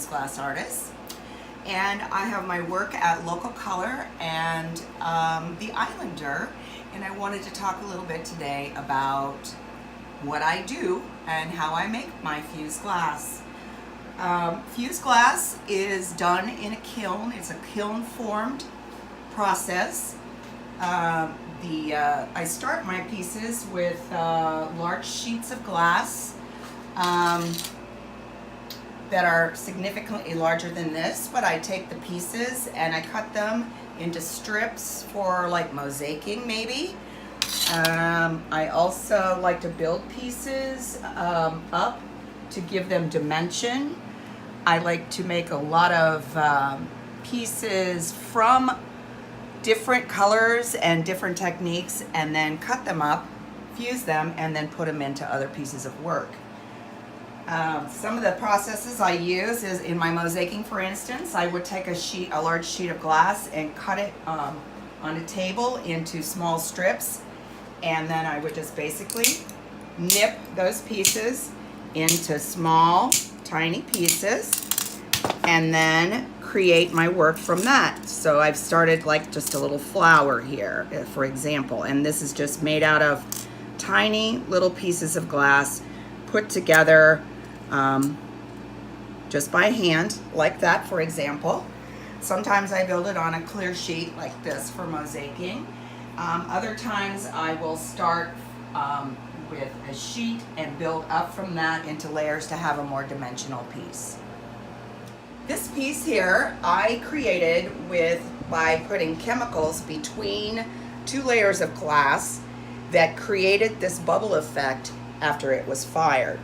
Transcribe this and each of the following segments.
fused glass artist, and I have my work at Local Color and the Islander, and I wanted to talk a little bit today about what I do and how I make my fused glass. Fused glass is done in a kiln. It's a kiln formed process. I start my pieces with large sheets of glass that are significantly larger than this, but I take the pieces and I cut them into strips for like mosaicing maybe. I also like to build pieces up to give them dimension. I like to make a lot of pieces from different colors and different techniques and then cut them up, fuse them, and then put them into other pieces of work. Some of the processes I use is in my mosaicing, for instance, I would take a large sheet of glass and cut it on a table into small strips, and then I would just basically nip those pieces into small, tiny pieces, and then create my work from that. So I've started like just a little flower here, for example, and this is just made out of tiny little pieces of glass put together just by hand, like that, for example. Sometimes I build it on a clear sheet like this for mosaicing. Other times I will start with a sheet and build up from that into layers to have a more dimensional piece. This piece here I created by putting chemicals between two layers of glass that created this bubble effect after it was fired.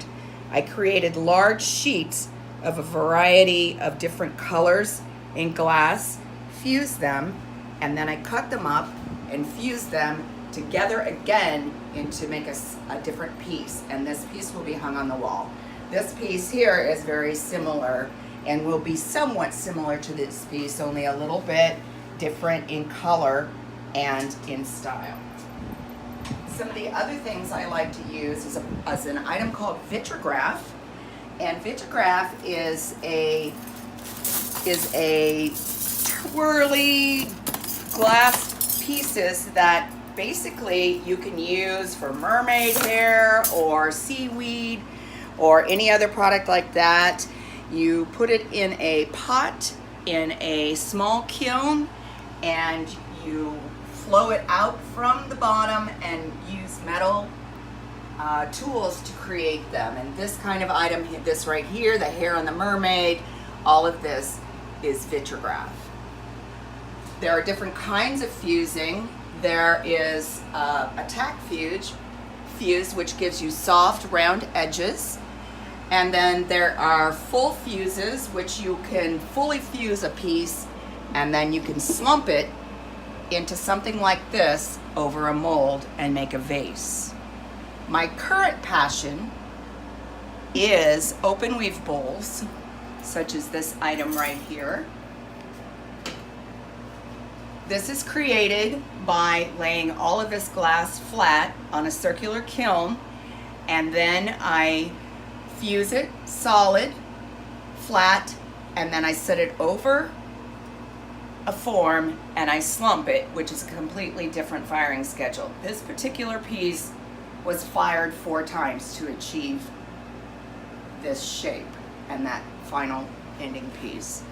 I created large sheets of a variety of different colors in glass, fused them, and then I cut them up and fused them together again to make a different piece, and this piece will be hung on the wall. This piece here is very similar and will be somewhat similar to this piece, only a little bit different in color and in style. Some of the other things I like to use is an item called vitrograph, and vitrograph is a twirly glass pieces that basically you can use for mermaid hair or seaweed or any other product like that. You put it in a pot in a small kiln and you flow it out from the bottom and use metal tools to create them. And this kind of item, this right here, the hair on the mermaid, all of this is vitrograph. There are different kinds of fusing. There is a tack fuse, which gives you soft, round edges. And then there are full fuses, which you can fully fuse a piece and then you can slump it into something like this over a mold and make a vase. My current passion is open weave bowls, such as this item right here. This is created by laying all of this glass flat on a circular kiln, and then I fuse it solid, flat, and then I set it over a form and I slump it, which is a completely different firing schedule. This particular piece was fired 4 times to achieve this shape and that final ending piece.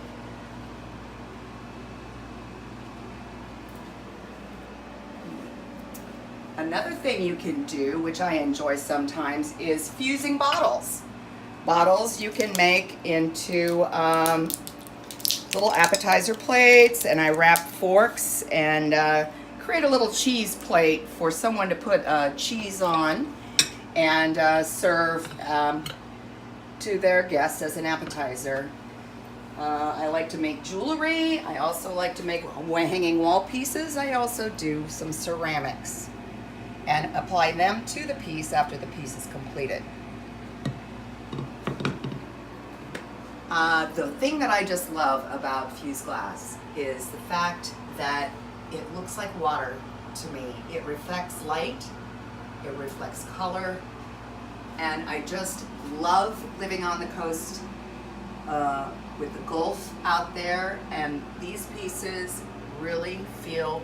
Another thing you can do, which I enjoy sometimes, is fusing bottles. Bottles you can make into little appetizer plates, and I wrap forks and create a little cheese plate for someone to put cheese on and serve to their guests as an appetizer. I like to make jewelry. I also like to make hanging wall pieces. I also do some ceramics and apply them to the piece after the piece is completed. The thing that I just love about fused glass is the fact that it looks like water to me. It reflects light, it reflects color, and I just love living on the coast with the Gulf out there, and these pieces really feel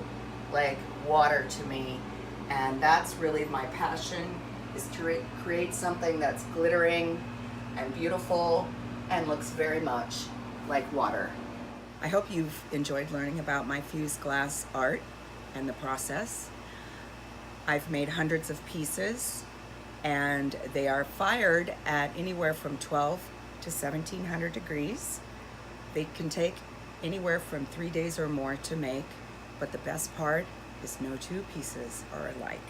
like water to me, and that's really my passion, is to create something that's glittering and beautiful and looks very much like water. I hope you've enjoyed learning about my fused glass art and the process. I've made hundreds of pieces, and they are fired at anywhere from 12 to 1700 degrees. They can take anywhere from 3 days or more to make, but the best part is no two pieces are alike.